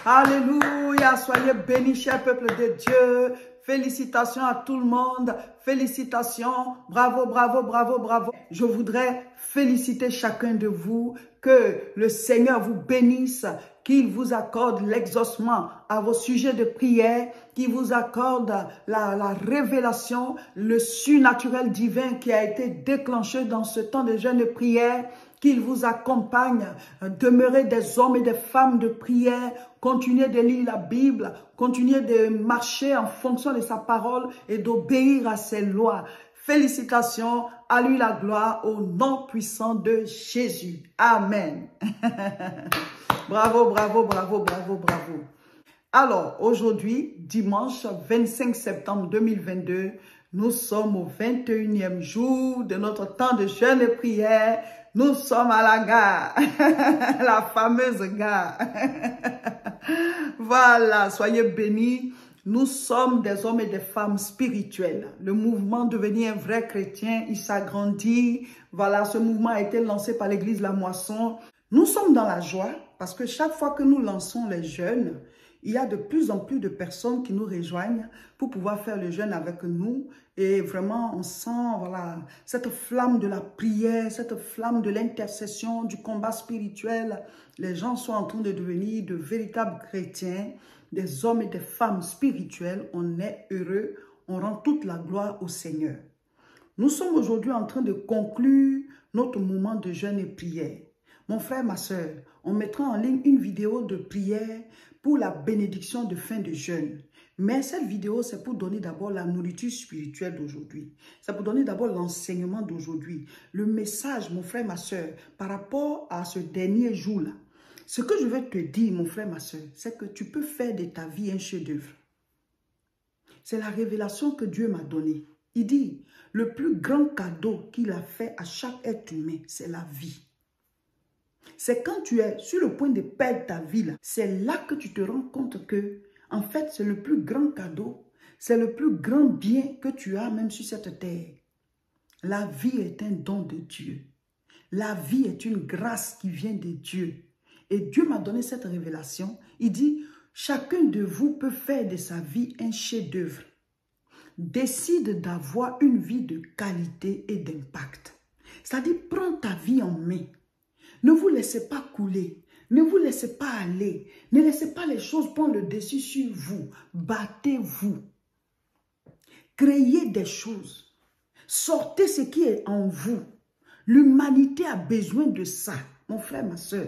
Alléluia, soyez bénis, cher peuple de Dieu. Félicitations à tout le monde. Félicitations. Bravo, bravo, bravo, bravo. Je voudrais féliciter chacun de vous. Que le Seigneur vous bénisse. Qu'il vous accorde l'exaucement à vos sujets de prière. Qu'il vous accorde la révélation, le surnaturel divin qui a été déclenché dans ce temps de jeûne et prière. Qu'il vous accompagne, demeurez des hommes et des femmes de prière, continuez de lire la Bible, continuez de marcher en fonction de sa parole et d'obéir à ses lois. Félicitations, à lui la gloire, au nom puissant de Jésus. Amen. Bravo, bravo, bravo, bravo, bravo. Alors, aujourd'hui, dimanche 25 septembre 2022, nous sommes au 21e jour de notre temps de jeûne et prière. Nous sommes à la gare, la fameuse gare. Voilà, soyez bénis. Nous sommes des hommes et des femmes spirituels. Le mouvement devenir un vrai chrétien, il s'agrandit. Voilà, ce mouvement a été lancé par l'église La Moisson. Nous sommes dans la joie parce que chaque fois que nous lançons les jeûnes, il y a de plus en plus de personnes qui nous rejoignent pour pouvoir faire le jeûne avec nous. Et vraiment, on sent voilà, cette flamme de la prière, cette flamme de l'intercession, du combat spirituel. Les gens sont en train de devenir de véritables chrétiens, des hommes et des femmes spirituels. On est heureux, on rend toute la gloire au Seigneur. Nous sommes aujourd'hui en train de conclure notre moment de jeûne et prière. Mon frère, ma soeur, on mettra en ligne une vidéo de prière pour la bénédiction de fin de jeûne. Mais cette vidéo, c'est pour donner d'abord la nourriture spirituelle d'aujourd'hui. C'est pour donner d'abord l'enseignement d'aujourd'hui. Le message, mon frère, ma soeur, par rapport à ce dernier jour-là. Ce que je vais te dire, mon frère, ma soeur, c'est que tu peux faire de ta vie un chef-d'œuvre. C'est la révélation que Dieu m'a donnée. Il dit, le plus grand cadeau qu'il a fait à chaque être humain, c'est la vie. C'est quand tu es sur le point de perdre ta vie, c'est là que tu te rends compte que, en fait, c'est le plus grand cadeau, c'est le plus grand bien que tu as même sur cette terre. La vie est un don de Dieu. La vie est une grâce qui vient de Dieu. Et Dieu m'a donné cette révélation. Il dit, chacun de vous peut faire de sa vie un chef-d'œuvre. Décide d'avoir une vie de qualité et d'impact. C'est-à-dire, prends ta vie en main. Ne vous laissez pas couler, ne vous laissez pas aller, ne laissez pas les choses prendre le dessus sur vous. Battez-vous, créez des choses, sortez ce qui est en vous. L'humanité a besoin de ça, mon frère, ma soeur.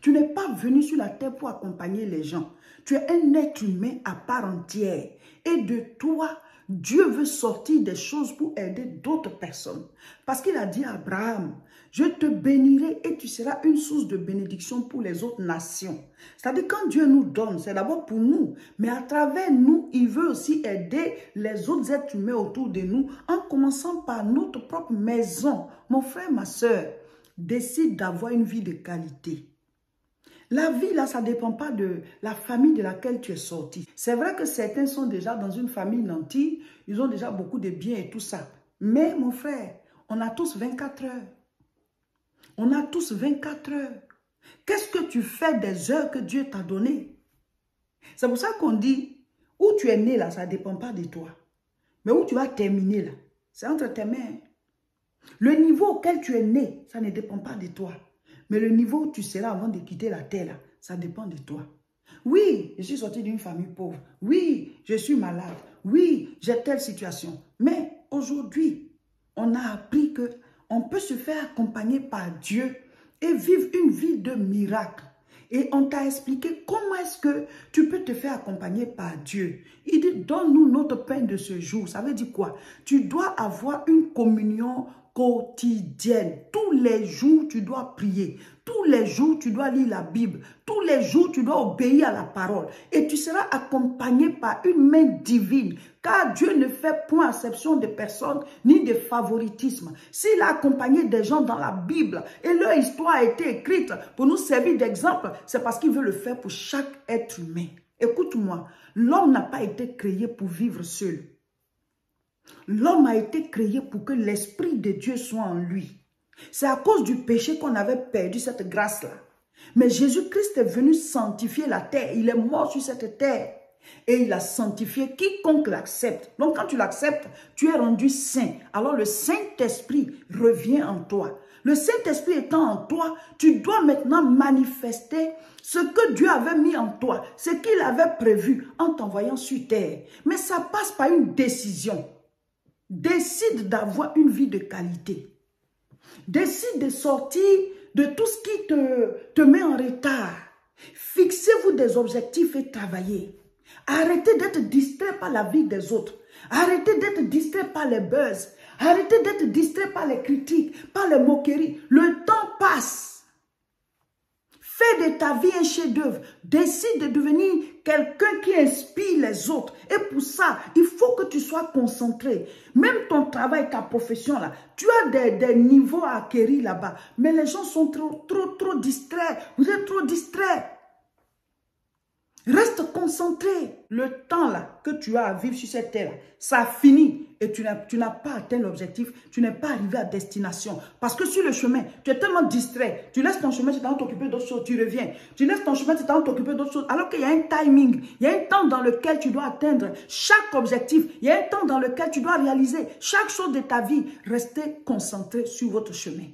Tu n'es pas venu sur la terre pour accompagner les gens. Tu es un être humain à part entière et de toi, Dieu veut sortir des choses pour aider d'autres personnes. Parce qu'il a dit à Abraham, je te bénirai et tu seras une source de bénédiction pour les autres nations. C'est-à-dire quand Dieu nous donne, c'est d'abord pour nous. Mais à travers nous, il veut aussi aider les autres êtres humains autour de nous en commençant par notre propre maison. Mon frère, ma soeur, décide d'avoir une vie de qualité. La vie, là, ça ne dépend pas de la famille de laquelle tu es sorti. C'est vrai que certains sont déjà dans une famille nantie, ils ont déjà beaucoup de biens et tout ça. Mais, mon frère, on a tous 24 heures. On a tous 24 heures. Qu'est-ce que tu fais des heures que Dieu t'a données? C'est pour ça qu'on dit, où tu es né, là, ça ne dépend pas de toi. Mais où tu vas terminer, là, c'est entre tes mains. Le niveau auquel tu es né, ça ne dépend pas de toi. Mais le niveau où tu seras avant de quitter la terre, là, ça dépend de toi. Oui, je suis sorti d'une famille pauvre. Oui, je suis malade. Oui, j'ai telle situation. Mais aujourd'hui, on a appris qu'on peut se faire accompagner par Dieu et vivre une vie de miracle. Et on t'a expliqué comment est-ce que tu peux te faire accompagner par Dieu. Il dit, donne-nous notre pain de ce jour. Ça veut dire quoi? Tu dois avoir une communion quotidienne. Tous les jours, tu dois prier. Tous les jours, tu dois lire la Bible. Tous les jours, tu dois obéir à la parole. Et tu seras accompagné par une main divine. Car Dieu ne fait point exception de personnes ni de favoritisme. S'il a accompagné des gens dans la Bible et leur histoire a été écrite pour nous servir d'exemple, c'est parce qu'il veut le faire pour chaque être humain. Écoute-moi, l'homme n'a pas été créé pour vivre seul. L'homme a été créé pour que l'Esprit de Dieu soit en lui. C'est à cause du péché qu'on avait perdu cette grâce-là. Mais Jésus-Christ est venu sanctifier la terre. Il est mort sur cette terre. Et il a sanctifié quiconque l'accepte. Donc quand tu l'acceptes, tu es rendu saint. Alors le Saint-Esprit revient en toi. Le Saint-Esprit étant en toi, tu dois maintenant manifester ce que Dieu avait mis en toi, ce qu'il avait prévu en t'envoyant sur terre. Mais ça passe par une décision. Décide d'avoir une vie de qualité. Décide de sortir de tout ce qui te met en retard. Fixez-vous des objectifs et travaillez. Arrêtez d'être distrait par la vie des autres. Arrêtez d'être distrait par les buzz. Arrêtez d'être distrait par les critiques, par les moqueries. Le temps passe. Fais de ta vie un chef-d'œuvre. Décide de devenir quelqu'un qui inspire les autres. Et pour ça, il faut que tu sois concentré. Même ton travail, ta profession, là, tu as des niveaux à acquérir là-bas. Mais les gens sont trop distraits. Vous êtes trop distraits. Reste concentré. Le temps là que tu as à vivre sur cette terre, ça finit et tu n'as pas atteint l'objectif, tu n'es pas arrivé à destination. Parce que sur le chemin, tu es tellement distrait. Tu laisses ton chemin, tu t'en t'occuper d'autres choses, tu reviens. Tu laisses ton chemin, tu t'en t'occuper d'autres choses. Alors qu'il y a un timing, il y a un temps dans lequel tu dois atteindre chaque objectif. Il y a un temps dans lequel tu dois réaliser chaque chose de ta vie. Restez concentré sur votre chemin.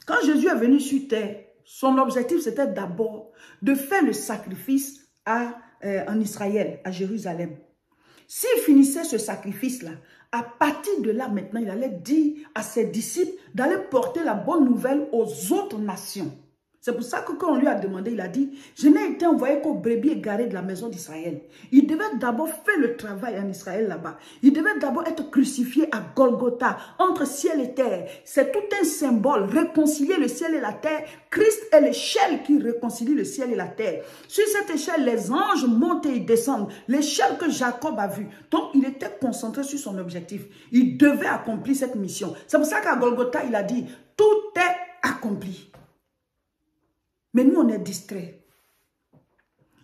Quand Jésus est venu sur terre, son objectif, c'était d'abord de faire le sacrifice en Israël, à Jérusalem. S'il finissait ce sacrifice-là, à partir de là, maintenant, il allait dire à ses disciples d'aller porter la bonne nouvelle aux autres nations. C'est pour ça que quand on lui a demandé, il a dit, je n'ai été envoyé qu'aux brebis égarées de la maison d'Israël. Il devait d'abord faire le travail en Israël là-bas. Il devait d'abord être crucifié à Golgotha, entre ciel et terre. C'est tout un symbole, réconcilier le ciel et la terre. Christ est l'échelle qui réconcilie le ciel et la terre. Sur cette échelle, les anges montent et ils descendent. L'échelle que Jacob a vue. Donc, il était concentré sur son objectif. Il devait accomplir cette mission. C'est pour ça qu'à Golgotha, il a dit, tout est accompli. Mais nous, on est distraits.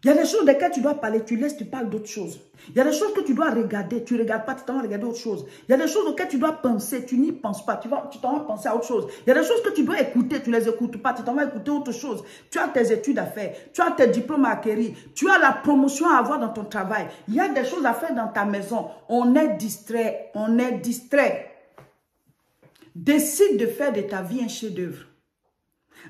Il y a des choses desquelles tu dois parler, tu laisses, tu parles d'autres choses. Il y a des choses que tu dois regarder, tu ne regardes pas, tu t'en vas regarder autre chose. Il y a des choses auxquelles tu dois penser, tu n'y penses pas, tu t'en vas penser à autre chose. Il y a des choses que tu dois écouter, tu ne les écoutes pas, tu t'en vas écouter autre chose. Tu as tes études à faire, tu as tes diplômes à acquérir, tu as la promotion à avoir dans ton travail. Il y a des choses à faire dans ta maison. On est distrait, on est distrait. Décide de faire de ta vie un chef-d'œuvre.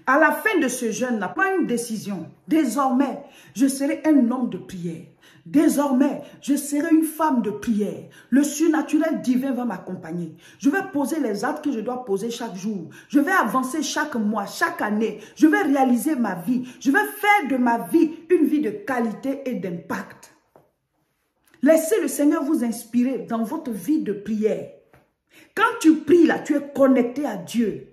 À la fin de ce jeûne-là, prends une décision. Désormais, je serai un homme de prière. Désormais, je serai une femme de prière. Le surnaturel divin va m'accompagner. Je vais poser les actes que je dois poser chaque jour. Je vais avancer chaque mois, chaque année. Je vais réaliser ma vie. Je vais faire de ma vie une vie de qualité et d'impact. Laissez le Seigneur vous inspirer dans votre vie de prière. Quand tu pries là, tu es connecté à Dieu.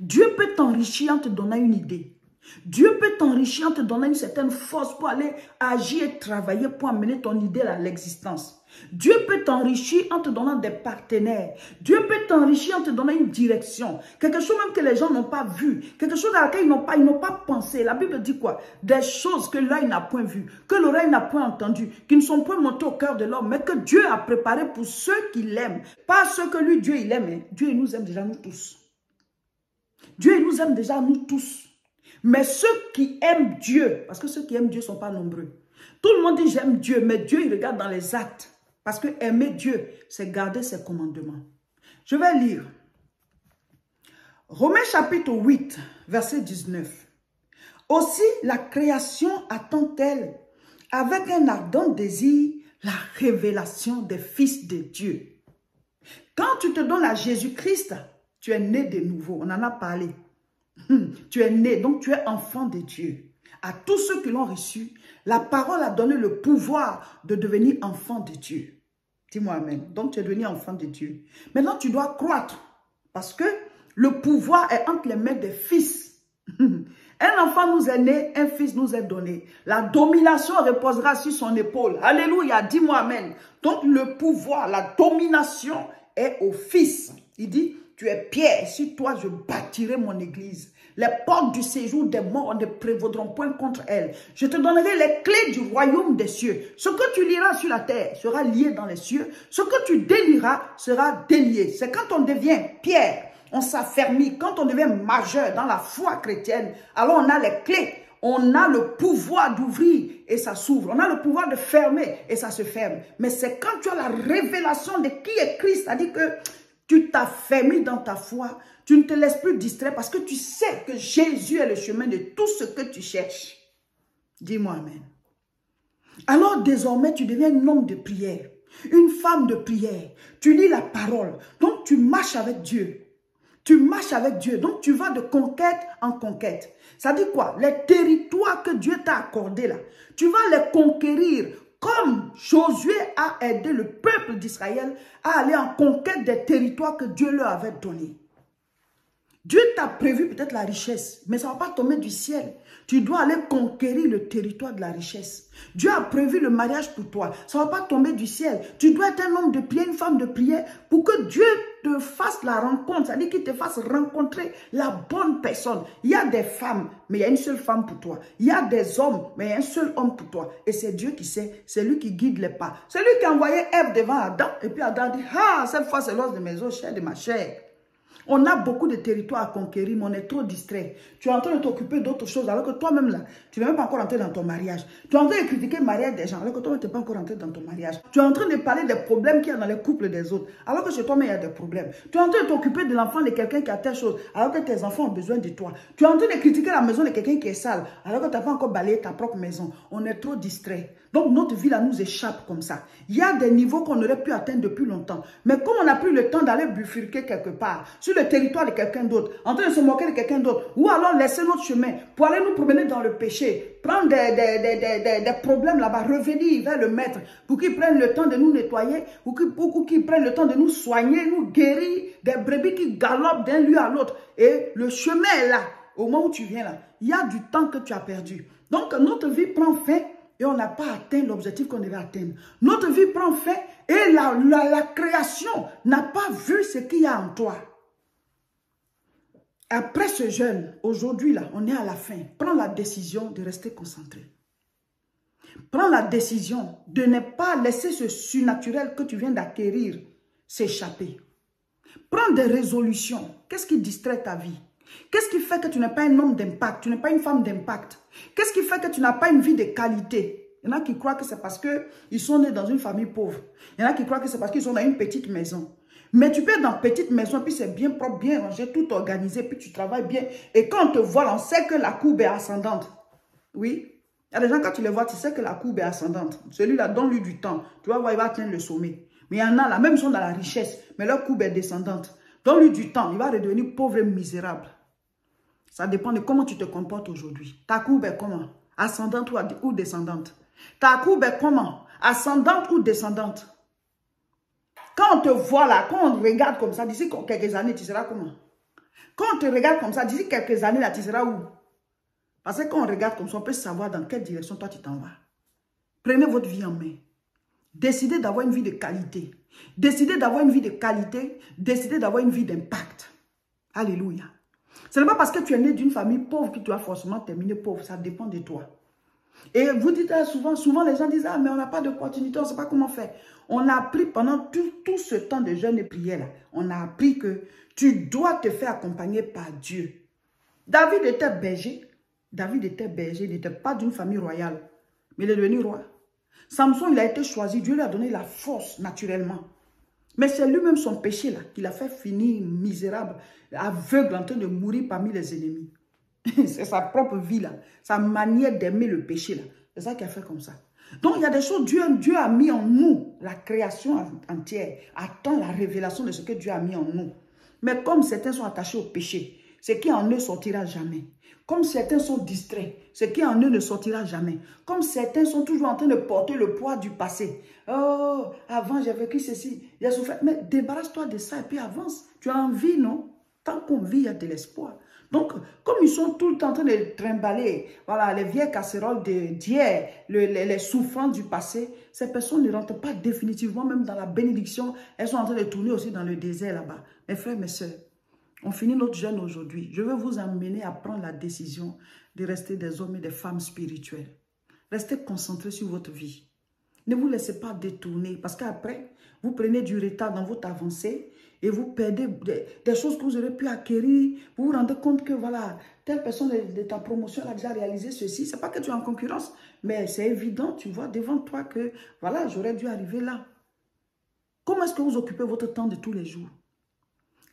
Dieu peut t'enrichir en te donnant une idée. Dieu peut t'enrichir en te donnant une certaine force pour aller agir et travailler pour amener ton idée à l'existence. Dieu peut t'enrichir en te donnant des partenaires. Dieu peut t'enrichir en te donnant une direction. Quelque chose même que les gens n'ont pas vu. Quelque chose à laquelle ils n'ont pas pensé. La Bible dit quoi? Des choses que l'œil n'a point vues, que l'oreille n'a point entendues, qui ne sont point montées au cœur de l'homme, mais que Dieu a préparé pour ceux qui l'aiment. Pas ceux que lui, Dieu, il aime. Hein. Dieu, il nous aime déjà, nous tous. Dieu, il nous aime déjà, nous tous. Mais ceux qui aiment Dieu, parce que ceux qui aiment Dieu ne sont pas nombreux. Tout le monde dit j'aime Dieu, mais Dieu, il regarde dans les actes. Parce que aimer Dieu, c'est garder ses commandements. Je vais lire. Romains chapitre 8, verset 19. Aussi, la création attend-elle avec un ardent désir la révélation des fils de Dieu. Quand tu te donnes à Jésus-Christ, tu es né de nouveau, on en a parlé. Tu es né, donc tu es enfant de Dieu. À tous ceux qui l'ont reçu, la parole a donné le pouvoir de devenir enfant de Dieu. Dis-moi amen. Donc tu es devenu enfant de Dieu. Maintenant tu dois croître parce que le pouvoir est entre les mains des fils. Un enfant nous est né, un fils nous est donné. La domination reposera sur son épaule. Alléluia, dis-moi amen. Donc le pouvoir, la domination est au fils. Il dit, tu es Pierre, sur toi je bâtirai mon église. Les portes du séjour des morts ne prévaudront point contre elle. Je te donnerai les clés du royaume des cieux. Ce que tu liras sur la terre sera lié dans les cieux. Ce que tu délieras sera délié. C'est quand on devient Pierre, on s'affermit. Quand on devient majeur dans la foi chrétienne, alors on a les clés. On a le pouvoir d'ouvrir et ça s'ouvre. On a le pouvoir de fermer et ça se ferme. Mais c'est quand tu as la révélation de qui est Christ, c'est-à-dire que tu t'affermis dans ta foi, tu ne te laisses plus distraire parce que tu sais que Jésus est le chemin de tout ce que tu cherches. Dis-moi amen. Alors désormais, tu deviens un homme de prière, une femme de prière. Tu lis la parole, donc tu marches avec Dieu. Tu marches avec Dieu, donc tu vas de conquête en conquête. Ça dit quoi? Les territoires que Dieu t'a accordés là, tu vas les conquérir comme Josué a aidé le peuple d'Israël à aller en conquête des territoires que Dieu leur avait donnés. Dieu t'a prévu peut-être la richesse, mais ça ne va pas tomber du ciel. Tu dois aller conquérir le territoire de la richesse. Dieu a prévu le mariage pour toi. Ça ne va pas tomber du ciel. Tu dois être un homme de prière, une femme de prière, pour que Dieu te fasse la rencontre. C'est-à-dire qu'il te fasse rencontrer la bonne personne. Il y a des femmes, mais il y a une seule femme pour toi. Il y a des hommes, mais il y a un seul homme pour toi. Et c'est Dieu qui sait. C'est lui qui guide les pas. C'est lui qui a envoyé Ève devant Adam. Et puis Adam dit, ah, cette fois c'est l'os de mes os, chair de ma chair. On a beaucoup de territoires à conquérir, mais on est trop distrait. Tu es en train de t'occuper d'autres choses, alors que toi-même, là, tu n'es même pas encore entré dans ton mariage. Tu es en train de critiquer le mariage des gens, alors que toi, tu n'es pas encore entré dans ton mariage. Tu es en train de parler des problèmes qu'il y a dans les couples des autres, alors que chez toi-même, il y a des problèmes. Tu es en train de t'occuper de l'enfant de quelqu'un qui a telle chose, alors que tes enfants ont besoin de toi. Tu es en train de critiquer la maison de quelqu'un qui est sale, alors que tu n'as pas encore balayé ta propre maison. On est trop distrait. Donc, notre vie, là, nous échappe comme ça. Il y a des niveaux qu'on aurait pu atteindre depuis longtemps. Mais comme on n'a plus le temps d'aller bifurquer quelque part, sur le territoire de quelqu'un d'autre, en train de se moquer de quelqu'un d'autre, ou alors laisser notre chemin pour aller nous promener dans le péché, prendre des problèmes là-bas, revenir vers le maître pour qu'il prenne le temps de nous nettoyer, ou qu'il prenne le temps de nous soigner, nous guérir, des brebis qui galopent d'un lieu à l'autre. Et le chemin est là, au moment où tu viens là. Il y a du temps que tu as perdu. Donc, notre vie prend fin. Et on n'a pas atteint l'objectif qu'on devait atteindre. Notre vie prend fin et la création n'a pas vu ce qu'il y a en toi. Après ce jeûne, aujourd'hui, là, on est à la fin. Prends la décision de rester concentré. Prends la décision de ne pas laisser ce surnaturel que tu viens d'acquérir s'échapper. Prends des résolutions. Qu'est-ce qui distrait ta vie? Qu'est-ce qui fait que tu n'es pas un homme d'impact? Tu n'es pas une femme d'impact? Qu'est-ce qui fait que tu n'as pas une vie de qualité? Il y en a qui croient que c'est parce qu'ils sont nés dans une famille pauvre. Il y en a qui croient que c'est parce qu'ils sont dans une petite maison. Mais tu peux être dans une petite maison, puis c'est bien propre, bien rangé, tout organisé, puis tu travailles bien. Et quand on te voit, on sait que la courbe est ascendante. Oui. Il y a des gens, quand tu les vois, tu sais que la courbe est ascendante. Celui-là, donne-lui du temps. Tu vas voir, il va atteindre le sommet. Mais il y en a là, même ils sont dans la richesse, mais leur courbe est descendante. Donne-lui du temps, il va redevenir pauvre et misérable. Ça dépend de comment tu te comportes aujourd'hui. Ta courbe est comment? Ascendante ou descendante? Ta courbe est comment? Ascendante ou descendante? Quand on te voit là, quand on regarde comme ça, d'ici quelques années, tu seras comment? Quand on te regarde comme ça, d'ici quelques années, là, tu seras où? Parce que quand on regarde comme ça, on peut savoir dans quelle direction toi tu t'en vas. Prenez votre vie en main. Décidez d'avoir une vie de qualité. Décidez d'avoir une vie de qualité. Décidez d'avoir une vie d'impact. Alléluia. Ce n'est pas parce que tu es né d'une famille pauvre que tu vas forcément terminer pauvre. Ça dépend de toi. Et vous dites souvent les gens disent, ah mais on n'a pas d'opportunité, on ne sait pas comment faire. On a appris pendant tout ce temps de jeûne et prière, là, on a appris que tu dois te faire accompagner par Dieu. David était berger. David était berger, il n'était pas d'une famille royale, mais il est devenu roi. Samson, il a été choisi, Dieu lui a donné la force naturellement. Mais c'est lui-même son péché là, qui l'a fait finir misérable, aveugle, en train de mourir parmi les ennemis. C'est sa propre vie là, sa manière d'aimer le péché là. C'est ça qui a fait comme ça. Donc il y a des choses, Dieu a mis en nous, la création entière, attend la révélation de ce que Dieu a mis en nous. Mais comme certains sont attachés au péché, ce qui en eux sortira jamais. Comme certains sont distraits, ce qui en eux ne sortira jamais. Comme certains sont toujours en train de porter le poids du passé. Oh, avant j'ai vécu ceci, j'ai souffert. Mais débarrasse-toi de ça et puis avance. Tu as envie, non? Tant qu'on vit, il y a de l'espoir. Donc, comme ils sont tout le temps en train de trimballer, voilà, les vieilles casseroles d'hier, les souffrances du passé, ces personnes ne rentrent pas définitivement même dans la bénédiction. Elles sont en train de tourner aussi dans le désert là-bas. Mes frères, mes sœurs, on finit notre jeûne aujourd'hui. Je veux vous amener à prendre la décision de rester des hommes et des femmes spirituels. Restez concentrés sur votre vie. Ne vous laissez pas détourner parce qu'après, vous prenez du retard dans votre avancée et vous perdez des choses que vous aurez pu acquérir. Vous vous rendez compte que voilà, telle personne de ta promotion a déjà réalisé ceci. Ce n'est pas que tu es en concurrence, mais c'est évident, tu vois devant toi que voilà, j'aurais dû arriver là. Comment est-ce que vous occupez votre temps de tous les jours?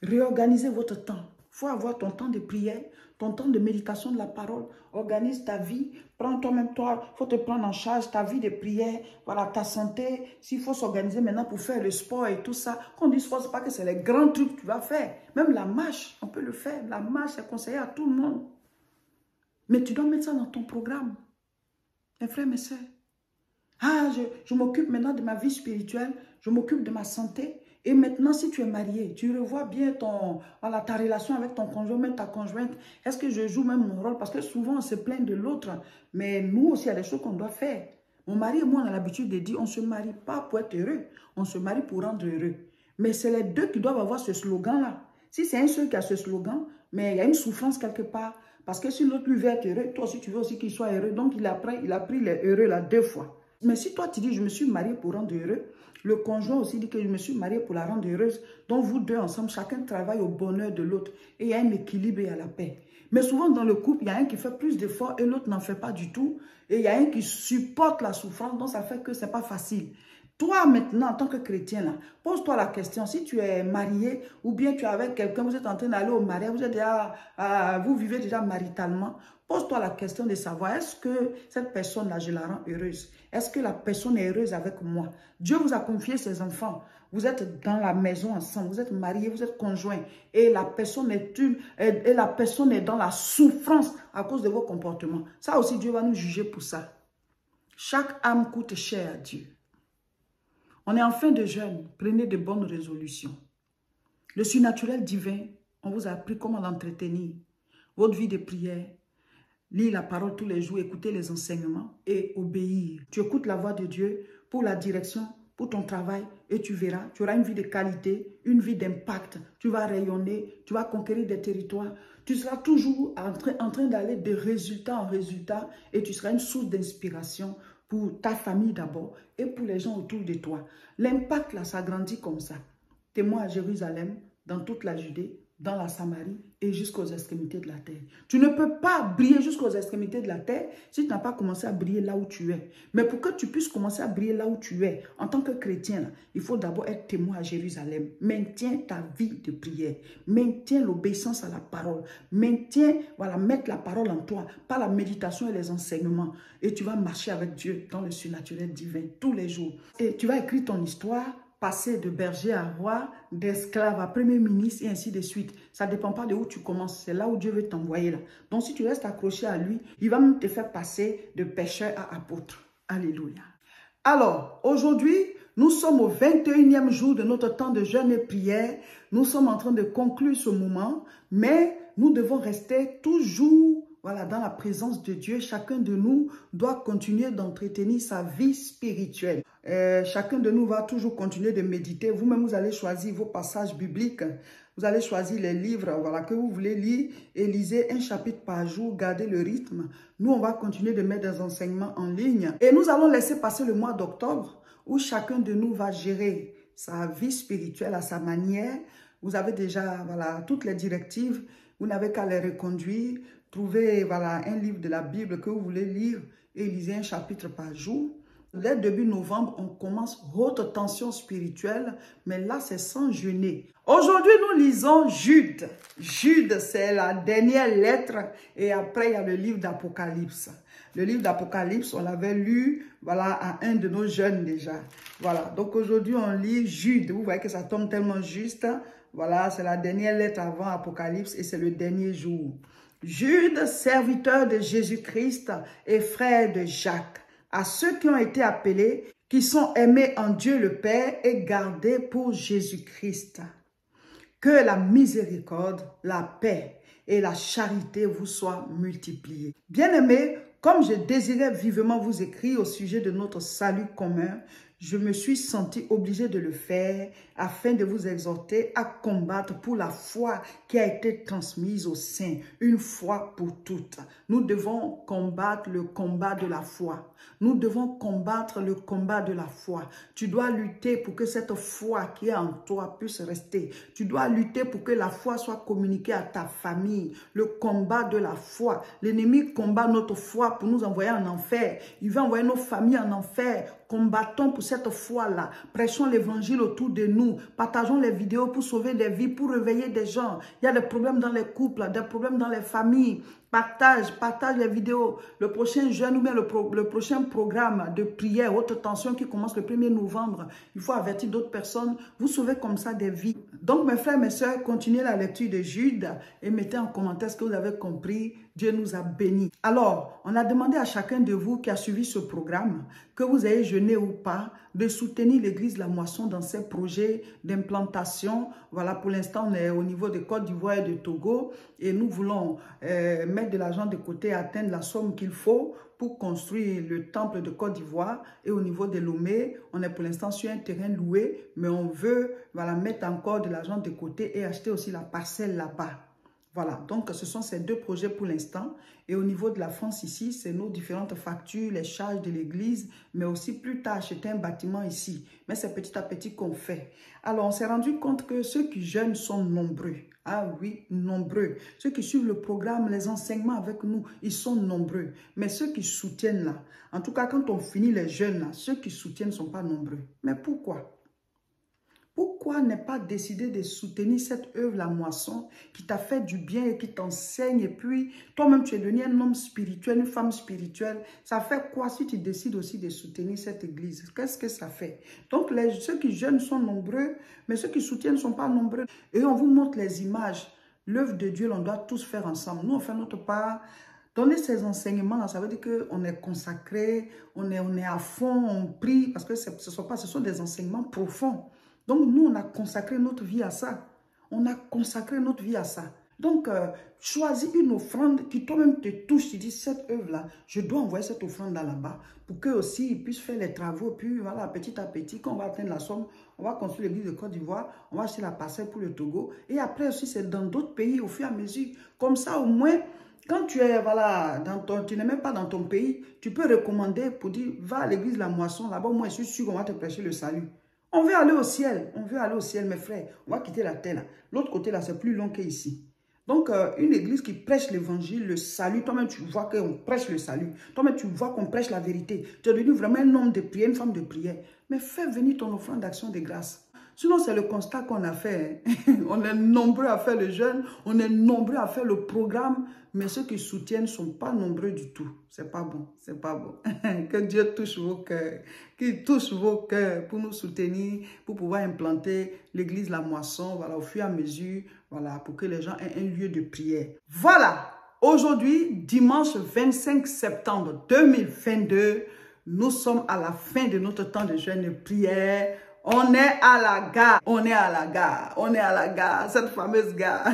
Réorganisez votre temps. Il faut avoir ton temps de prière, ton temps de méditation de la parole. Organise ta vie. Prends toi-même, toi, il faut te prendre en charge ta vie de prière, voilà, ta santé. S'il faut s'organiser maintenant pour faire le sport et tout ça. Quand on dit sport, ce n'est pas que c'est les grands trucs que tu vas faire. Même la marche, on peut le faire. La marche, c'est conseillé à tout le monde. Mais tu dois mettre ça dans ton programme. Mes frères, mes soeurs. Ah, je m'occupe maintenant de ma vie spirituelle. Je m'occupe de ma santé. Et maintenant, si tu es marié, tu revois bien ta relation avec ton conjoint, même ta conjointe. Est-ce que je joue même mon rôle? Parce que souvent, on se plaint de l'autre. Mais nous aussi, il y a des choses qu'on doit faire. Mon mari et moi, on a l'habitude de dire, on ne se marie pas pour être heureux. On se marie pour rendre heureux. Mais c'est les deux qui doivent avoir ce slogan-là. Si c'est un seul qui a ce slogan, mais il y a une souffrance quelque part. Parce que si l'autre lui veut être heureux, toi aussi, tu veux aussi qu'il soit heureux. Donc, il a pris les heureux là 2 fois. Mais si toi, tu dis, je me suis marié pour rendre heureux, le conjoint aussi dit que je me suis marié pour la rendre heureuse. Donc, vous deux ensemble, chacun travaille au bonheur de l'autre. Et il y a un équilibre et il y a la paix. Mais souvent, dans le couple, il y a un qui fait plus d'efforts et l'autre n'en fait pas du tout. Et il y a un qui supporte la souffrance, donc ça fait que ce n'est pas facile. Toi, maintenant, en tant que chrétien, pose-toi la question. Si tu es marié ou bien tu es avec quelqu'un, vous êtes en train d'aller au mariage, vous vivez déjà maritalement, pose-toi la question de savoir, est-ce que cette personne-là, je la rends heureuse? Est-ce que la personne est heureuse avec moi? Dieu vous a confié ses enfants. Vous êtes dans la maison ensemble, vous êtes mariés, vous êtes conjoints. Et la personne est dans la souffrance à cause de vos comportements. Ça aussi, Dieu va nous juger pour ça. Chaque âme coûte cher à Dieu. On est en fin de jeûne, prenez de bonnes résolutions. Le surnaturel divin, on vous a appris comment l'entretenir. Votre vie de prière, lire la parole tous les jours, écouter les enseignements et obéir. Tu écoutes la voix de Dieu pour la direction, pour ton travail et tu verras, tu auras une vie de qualité, une vie d'impact. Tu vas rayonner, tu vas conquérir des territoires. Tu seras toujours en train d'aller de résultat en résultat et tu seras une source d'inspiration pour ta famille d'abord et pour les gens autour de toi. L'impact là, ça grandit comme ça. Témoin à Jérusalem, dans toute la Judée, dans la Samarie et jusqu'aux extrémités de la terre. Tu ne peux pas briller jusqu'aux extrémités de la terre si tu n'as pas commencé à briller là où tu es. Mais pour que tu puisses commencer à briller là où tu es, en tant que chrétien, là, il faut d'abord être témoin à Jérusalem. Maintiens ta vie de prière. Maintiens l'obéissance à la parole. Maintiens, voilà, mettre la parole en toi, par la méditation et les enseignements. Et tu vas marcher avec Dieu dans le surnaturel divin tous les jours. Et tu vas écrire ton histoire, passer de berger à roi, d'esclave à premier ministre et ainsi de suite. Ça ne dépend pas de où tu commences. C'est là où Dieu veut t'envoyer là. Donc si tu restes accroché à lui, il va même te faire passer de pécheur à apôtre. Alléluia. Alors, aujourd'hui, nous sommes au 21e jour de notre temps de jeûne et prière. Nous sommes en train de conclure ce moment, mais nous devons rester toujours voilà, dans la présence de Dieu. Chacun de nous doit continuer d'entretenir sa vie spirituelle. Chacun de nous va toujours continuer de méditer. Vous-même, vous allez choisir vos passages bibliques. Vous allez choisir les livres voilà, que vous voulez lire et lisez un chapitre par jour. Gardez le rythme. Nous, on va continuer de mettre des enseignements en ligne. Et nous allons laisser passer le mois d'octobre où chacun de nous va gérer sa vie spirituelle à sa manière. Vous avez déjà voilà, toutes les directives. Vous n'avez qu'à les reconduire. Trouvez voilà, un livre de la Bible que vous voulez lire et lisez un chapitre par jour. Dès début novembre, on commence haute tension spirituelle, mais là, c'est sans jeûner. Aujourd'hui, nous lisons Jude. Jude, c'est la dernière lettre et après, il y a le livre d'Apocalypse. Le livre d'Apocalypse, on l'avait lu voilà, à un de nos jeûnes déjà. Voilà, donc aujourd'hui, on lit Jude. Vous voyez que ça tombe tellement juste. Voilà, c'est la dernière lettre avant Apocalypse et c'est le dernier jour. Jude, serviteur de Jésus-Christ et frère de Jacques, à ceux qui ont été appelés, qui sont aimés en Dieu le Père et gardés pour Jésus-Christ. Que la miséricorde, la paix et la charité vous soient multipliées. Bien-aimés, comme je désirais vivement vous écrire au sujet de notre salut commun, je me suis sentie obligée de le faire afin de vous exhorter à combattre pour la foi qui a été transmise aux saints, une fois pour toutes. Nous devons combattre le combat de la foi. Nous devons combattre le combat de la foi. Tu dois lutter pour que cette foi qui est en toi puisse rester. Tu dois lutter pour que la foi soit communiquée à ta famille. Le combat de la foi. L'ennemi combat notre foi pour nous envoyer en enfer. Il va envoyer nos familles en enfer. Combattons pour cette foi-là. Prêchons l'évangile autour de nous. Partageons les vidéos pour sauver des vies, pour réveiller des gens. Il y a des problèmes dans les couples, des problèmes dans les familles. Partage les vidéos. Le prochain jeûne ou bien le prochain programme de prière, haute tension qui commence le 1er novembre. Il faut avertir d'autres personnes. Vous sauvez comme ça des vies. Donc mes frères, mes sœurs, continuez la lecture de Jude et mettez en commentaire ce que vous avez compris. Dieu nous a bénis. Alors, on a demandé à chacun de vous qui a suivi ce programme, que vous ayez jeûné ou pas, de soutenir l'église La Moisson dans ses projets d'implantation. Voilà, pour l'instant, on est au niveau de Côte d'Ivoire et de Togo et nous voulons mettre de l'argent de côté, atteindre la somme qu'il faut pour construire le temple de Côte d'Ivoire. Et au niveau de Lomé, on est pour l'instant sur un terrain loué, mais on veut mettre encore de l'argent de côté et acheter aussi la parcelle là-bas. Voilà, donc ce sont ces deux projets pour l'instant. Et au niveau de la France ici, c'est nos différentes factures, les charges de l'église, mais aussi plus tard acheter un bâtiment ici. Mais c'est petit à petit qu'on fait. Alors, on s'est rendu compte que ceux qui jeûnent sont nombreux. Ah oui, nombreux. Ceux qui suivent le programme, les enseignements avec nous, ils sont nombreux. Mais ceux qui soutiennent là, en tout cas quand on finit les jeûnes là, ceux qui soutiennent ne sont pas nombreux. Mais pourquoi ? Pourquoi ne pas décider de soutenir cette œuvre La Moisson qui t'a fait du bien et qui t'enseigne et puis toi-même tu es devenu un homme spirituel, une femme spirituelle. Ça fait quoi si tu décides aussi de soutenir cette église? Qu'est-ce que ça fait? Donc ceux qui jeûnent sont nombreux, mais ceux qui soutiennent ne sont pas nombreux. Et on vous montre les images. L'œuvre de Dieu, on doit tous faire ensemble. Nous, on fait notre part. Donner ces enseignements, ça veut dire qu'on est consacré, on est à fond, on prie, parce que ce sont des enseignements profonds. Donc, nous, on a consacré notre vie à ça. On a consacré notre vie à ça. Donc, choisis une offrande qui toi-même te touche. Tu dis, cette œuvre-là, je dois envoyer cette offrande là-bas pour qu'eux aussi, ils puissent faire les travaux. Puis, voilà, petit à petit, quand on va atteindre la somme, on va construire l'église de Côte d'Ivoire, on va acheter la parcelle pour le Togo. Et après aussi, c'est dans d'autres pays au fur et à mesure. Comme ça, au moins, quand tu es, tu n'es même pas dans ton pays, tu peux recommander pour dire, va à l'église La Moisson, là-bas, moi, je suis sûr qu'on va te prêcher le salut. On veut aller au ciel, mes frères. On va quitter la terre là. L'autre côté là, c'est plus long qu'ici. Donc, une église qui prêche l'évangile, le salut, toi-même tu vois qu'on prêche le salut. Toi-même tu vois qu'on prêche la vérité. Tu es devenu vraiment un homme de prière, une femme de prière. Mais fais venir ton offrande d'action de grâce. Sinon, c'est le constat qu'on a fait. On est nombreux à faire le jeûne, on est nombreux à faire le programme, mais ceux qui soutiennent ne sont pas nombreux du tout. C'est pas bon, c'est pas bon. Que Dieu touche vos cœurs, qu'il touche vos cœurs pour nous soutenir, pour pouvoir implanter l'église La Moisson, voilà, au fur et à mesure, voilà, pour que les gens aient un lieu de prière. Voilà, aujourd'hui, dimanche 25 septembre 2022, nous sommes à la fin de notre temps de jeûne de prière. On est à la gare, on est à la gare, on est à la gare, cette fameuse gare.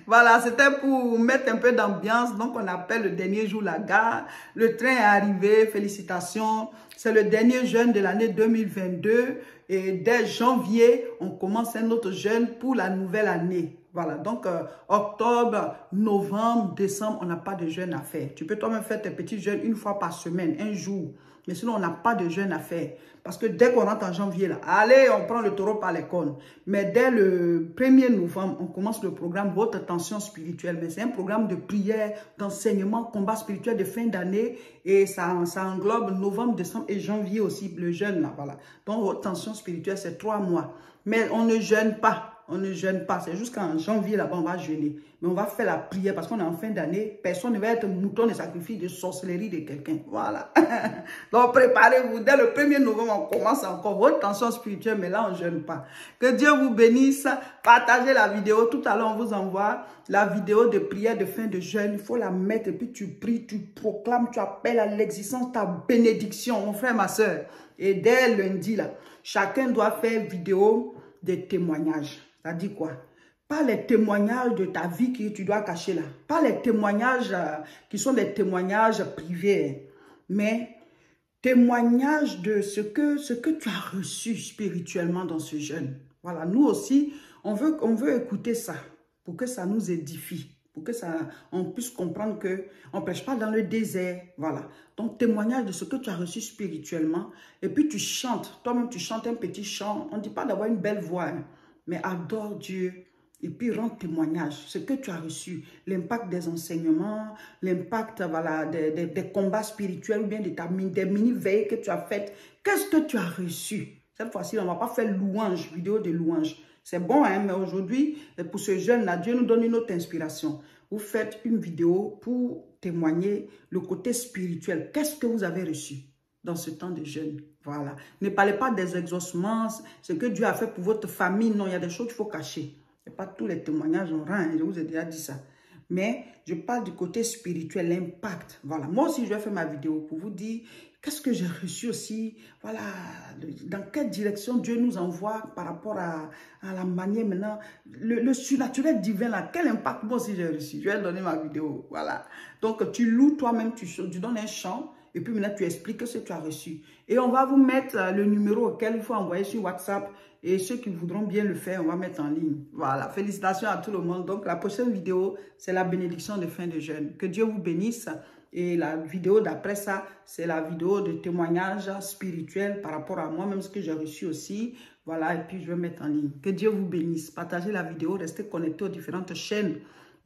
Voilà, c'était pour mettre un peu d'ambiance. Donc, on appelle le dernier jour la gare. Le train est arrivé, félicitations. C'est le dernier jeûne de l'année 2022. Et dès janvier, on commence un autre jeûne pour la nouvelle année. Voilà, donc octobre, novembre, décembre, on n'a pas de jeûne à faire. Tu peux toi-même faire tes petits jeûnes une fois par semaine, un jour. Mais sinon, on n'a pas de jeûne à faire. Parce que dès qu'on rentre en janvier, là, allez, on prend le taureau par les cornes. Mais dès le 1er novembre, on commence le programme Votre Tension Spirituelle. Mais c'est un programme de prière, d'enseignement, combat spirituel de fin d'année. Et ça englobe novembre, décembre et janvier aussi, le jeûne, là, voilà. Donc, Votre Tension Spirituelle, c'est 3 mois. Mais on ne jeûne pas. On ne jeûne pas, c'est jusqu'en janvier là-bas on va jeûner. Mais on va faire la prière parce qu'on est en fin d'année. Personne ne va être mouton de sacrifice, de sorcellerie de quelqu'un. Voilà. Donc préparez-vous. Dès le 1er novembre, on commence encore votre tension spirituelle, mais là on ne jeûne pas. Que Dieu vous bénisse. Partagez la vidéo. Tout à l'heure, on vous envoie la vidéo de prière de fin de jeûne. Il faut la mettre et puis tu pries, tu proclames, tu appelles à l'existence ta bénédiction, mon frère, ma soeur. Et dès lundi, là, chacun doit faire vidéo des témoignages. Ça dit quoi? Pas les témoignages de ta vie que tu dois cacher là. Pas les témoignages qui sont des témoignages privés. Mais témoignage de ce que tu as reçu spirituellement dans ce jeûne. Voilà, nous aussi, on veut écouter ça pour que ça nous édifie, pour que on puisse comprendre qu'on ne pêche pas dans le désert. Voilà, donc témoignage de ce que tu as reçu spirituellement. Et puis tu chantes, toi-même tu chantes un petit chant. On ne dit pas d'avoir une belle voix, hein, mais adore Dieu. Et puis rends témoignage, ce que tu as reçu, l'impact des enseignements, l'impact voilà, des combats spirituels ou bien des mini-veilles que tu as faites. Qu'est-ce que tu as reçu? Cette fois-ci, on ne va pas faire louange, vidéo de louange. C'est bon, hein, mais aujourd'hui, pour ce jeune-là, Dieu nous donne une autre inspiration. Vous faites une vidéo pour témoigner le côté spirituel. Qu'est-ce que vous avez reçu dans ce temps de jeûne? Voilà. Ne parlez pas des exaucements, ce que Dieu a fait pour votre famille. Non, il y a des choses qu'il faut cacher. Pas tous les témoignages en rang, je vous ai déjà dit ça. Mais je parle du côté spirituel, l'impact. Voilà, moi aussi je vais faire ma vidéo pour vous dire qu'est-ce que j'ai reçu aussi. Voilà, dans quelle direction Dieu nous envoie par rapport à la manière maintenant, le surnaturel divin là, quel impact moi aussi j'ai reçu. Je vais donner ma vidéo, voilà. Donc tu loues toi-même, tu donnes un chant. Et puis maintenant, tu expliques ce que tu as reçu. Et on va vous mettre le numéro auquel il faut envoyer sur WhatsApp. Et ceux qui voudront bien le faire, on va mettre en ligne. Voilà, félicitations à tout le monde. Donc, la prochaine vidéo, c'est la bénédiction de fin de jeûne. Que Dieu vous bénisse. Et la vidéo d'après ça, c'est la vidéo de témoignage spirituel par rapport à moi-même, ce que j'ai reçu aussi. Voilà, et puis je vais mettre en ligne. Que Dieu vous bénisse. Partagez la vidéo, restez connectés aux différentes chaînes.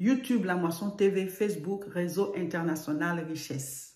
YouTube, La Moisson TV, Facebook, Réseau International Richesse.